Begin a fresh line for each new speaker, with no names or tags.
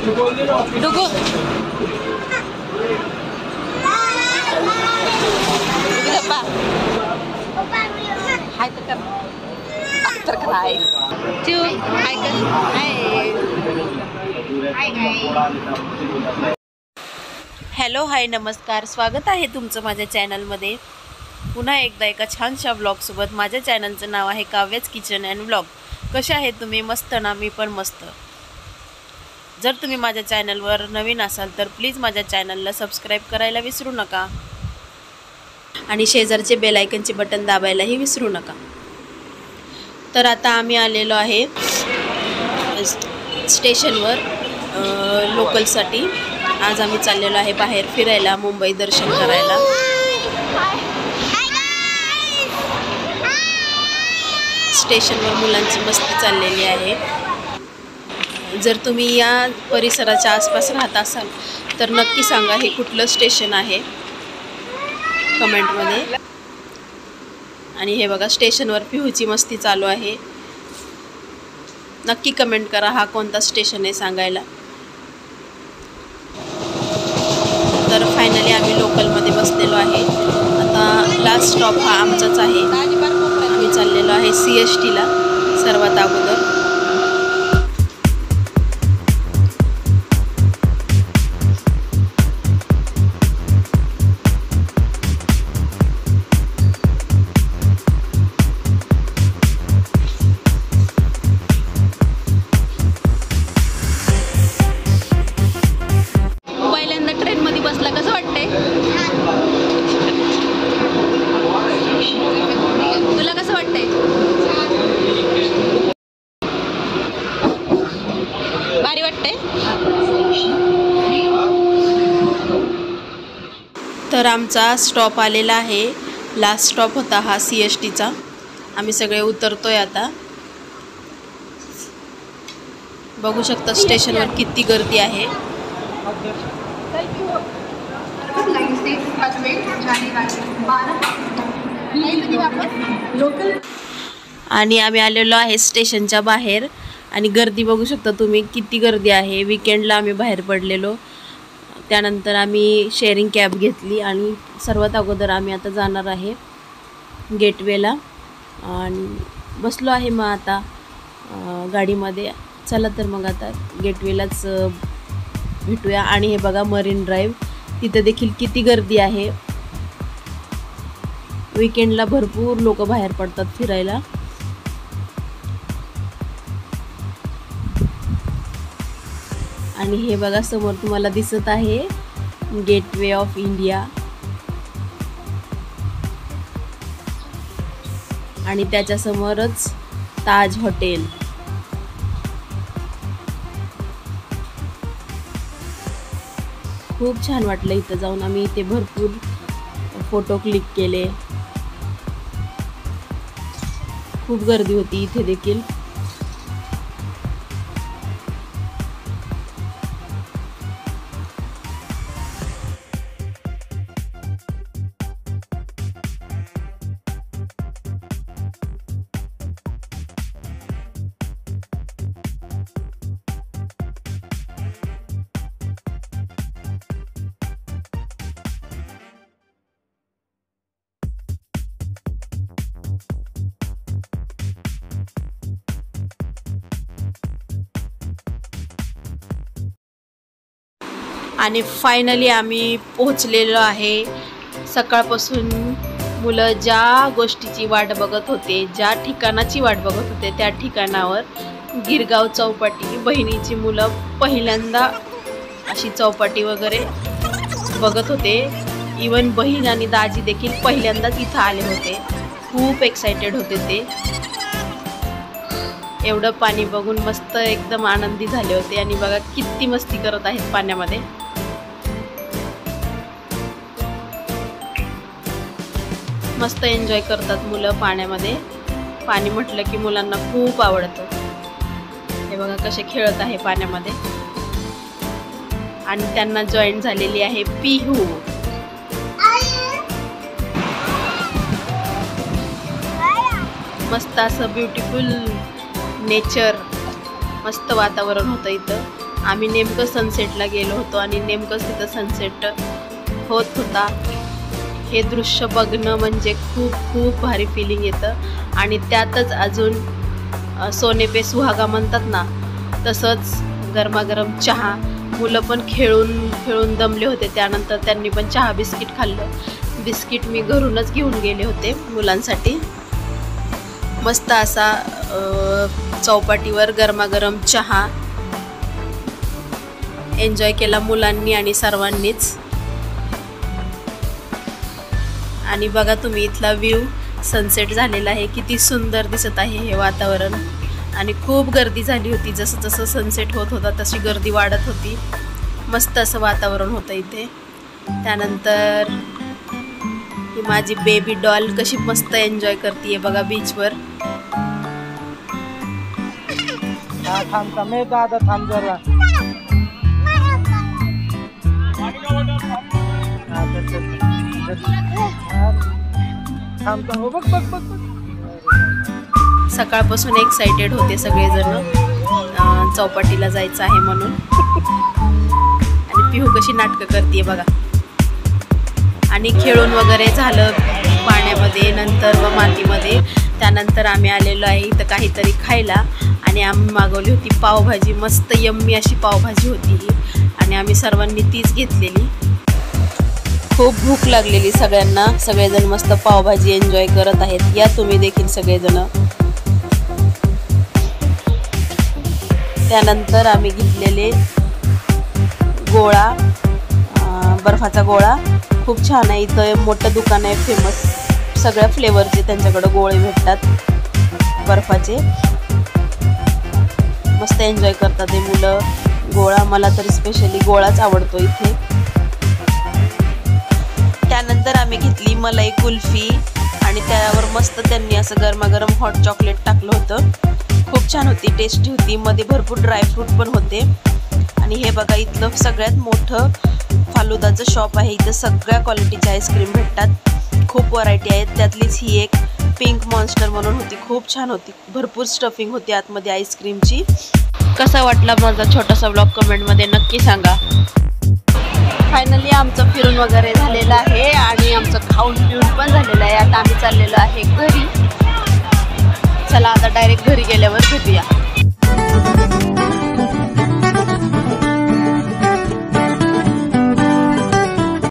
डुगू हाय तर कर हाय चू हाय कर हाय हॅलो हाय नमस्कार, स्वागत आहे तुमचं माझ्या चॅनलमध्ये पुन्हा एकदा एका छानशा ब्लॉगसोबत। माझ्या चॅनलचं नाव आहे काव्याच किचन अँड ब्लॉग। कशा आहेत तुम्ही? मस्त ना? मी पण मस्त। जर तुम्ही माझ्या चॅनलवर नवीन असाल तर प्लीज माझ्या चॅनलला सबस्क्राईब करायला विसरू नका आणि शेजारचे बेल आयकनचे बटन दाबायलाही विसरू नका। तर आता आम्ही आलेलो आहे स्टेशनवर लोकलसाठी। आज आम्ही चाललेलो आहे बाहेर फिरायला, मुंबई दर्शन करायला। स्टेशनवर मुलांची मस्ती चाललेली आहे। जर तुम्ही या परिसराच्या आसपास राहत असाल तर नक्की सांगा हे कुठलं स्टेशन आहे कमेंटमध्ये। आणि हे बघा स्टेशनवर पिहूची मस्ती चालू आहे। नक्की कमेंट करा हा कोणता स्टेशन आहे सांगायला। तर फायनली आम्ही लोकलमध्ये बसलेलो आहे। आता लास्ट स्टॉप हा आमचाच आहे। आम्ही चाललेलो आहे CSTला सर्वात अगोदर। तर आमचा स्टॉप आलेला आहे। लास्ट स्टॉप होता हा CSTचा। आम्ही सगळे उतरतोय आता। बघू शकता स्टेशनवर किती गर्दी आहे। आणि आम्ही आलेलो आहे स्टेशनच्या बाहेर आणि गर्दी बघू शकता तुम्ही किती गर्दी आहे। वीकेंडला आम्ही बाहेर पडलेलो। त्यानंतर आम्ही शेअरिंग कॅब घेतली आणि सर्वात अगोदर आम्ही आता जाणार आहे गेटवेला आणि बसलो आहे मग आता गाडीमध्ये। चला तर मग आता गेटवेलाच भेटूया। आणि हे बघा मरीन ड्राईव्ह, तिथे देखील किती गर्दी आहे। वीकेंडला भरपूर लोक बाहेर पडतात फिरायला। आणि हे बघा समोर तुम्हाला दिसत आहे गेटवे ऑफ इंडिया आणि त्याच्या समोरच ताज हॉटेल। खूप छान वाटलं इथं जाऊन। आम्ही इथे भरपूर फोटो क्लिक केले। खूप गर्दी होती इथे देखील। आणि फायनली आम्ही पोहोचलेलो आहे। सकाळपासून मुलं ज्या गोष्टीची वाट बघत होते, ज्या ठिकाणाची वाट बघत होते त्या ठिकाणावर गिरगाव चौपाटी। बहिणीची मुलं पहिल्यांदा अशी चौपाटी वगैरे बघत होते। इवन बहीण आणि दाजी देखील पहिल्यांदाच इथं आले होते। खूप एक्साइटेड होते ते। एवढं पाणी बघून मस्त एकदम आनंदी झाले होते। आणि बघा किती मस्ती करत आहेत पाण्यामध्ये। मस्त एन्जॉय करतात मुलं पाण्यामध्ये। पाणी म्हटलं की मुलांना खूप आवडतं। हे बघा कसे खेळत आहे पाण्यामध्ये। आणि त्यांना जॉईन झालेली आहे पिहू। मस्त असं ब्युटिफुल नेचर, मस्त वातावरण होतं इथं। आम्ही नेमकं सनसेटला गेलो होतो आणि नेमकंच तिथं सनसेट होत होता. हे दृश्य बघणं म्हणजे खूप खूप भारी फिलिंग येतं. आणि त्यातच अजून सोने पे सुहागा म्हणतात ना, तसंच गरमागरम चहा. मुलं पण खेळून खेळून दमले होते, त्यानंतर त्यांनी पण चहा बिस्किट खाल्लं. बिस्किट मी घरूनच घेऊन गेले होते मुलांसाठी. मस्त असा चौपाटीवर गरमागरम चहा एन्जॉय केला मुलांनी आणि सर्वांनीच. आणि बघा तुम्ही इथला व्ह्यू, सनसेट झालेला आहे. किती सुंदर दिसत आहे हे वातावरण. आणि खूप गर्दी झाली होती. जसं जसं सनसेट होत होता तशी गर्दी वाढत होती. मस्त असं वातावरण होतं इथे. त्यानंतर ही माझी बेबी डॉल कशी मस्त एन्जॉय करते बघा बीचवर. सकाळपासून एक्साइटेड होते सगळेजण चौपाटीला जायचं आहे म्हणून. आणि पिहू कशी नाटकं करते बघा. आणि खेळून वगैरे झालं पाण्यामध्ये नंतर व मातीमध्ये. त्यानंतर आम्ही आलेलो आहे इथं काहीतरी खायला. आणि आम्ही मागवली होती पावभाजी. मस्त यम्मी अशी पावभाजी होती ही. आणि आम्ही सर्वांनी तीच घेतलेली. खूप भूक लागलेली सगळ्यांना. सगळेजण मस्त पावभाजी एन्जॉय करत आहेत. या तुम्ही देखील सगळेजण. त्यानंतर आम्ही घेतलेले गोळा, बर्फाचा गोळा. खूप छान आहे. इथं मोठं दुकान आहे फेमस. सगळ्या फ्लेवरचे त्यांच्याकडं गोळे भेटतात बर्फाचे. मस्त एन्जॉय करतात हे मुलं गोळा. मला तर स्पेशली गोळाच आवडतो इथे. त्यानंतर आम्ही घेतली मलाई कुल्फी. आणि त्यावर मस्त त्यांनी असं गरमागरम हॉट चॉकलेट टाकलं होतं. खूप छान होती, टेस्टी होती. मध्ये भरपूर ड्रायफ्रूट पण होते. आणि हे बघा इथलं सगळ्यात मोठं फालुदाचं शॉप आहे. इथं सगळ्या क्वालिटीचे आईस्क्रीम भेटतात. खूप व्हरायटी आहेत. त्यातलीच ही एक पिंक मॉन्स्टर म्हणून होती. खूप छान होती. भरपूर स्टफिंग होती आतमध्ये आईस्क्रीमची. कसा वाटला माझा छोटासा व्लॉग कमेंटमध्ये नक्की सांगा. फायनली आमचं फिरून वगैरे झालेलं आहे आणि आमचं खाऊन पिऊन पण झालेलं आहे. आता आम्ही चाललेलो आहे घरी. चला आता डायरेक्ट घरी गेल्यावर भेटूया.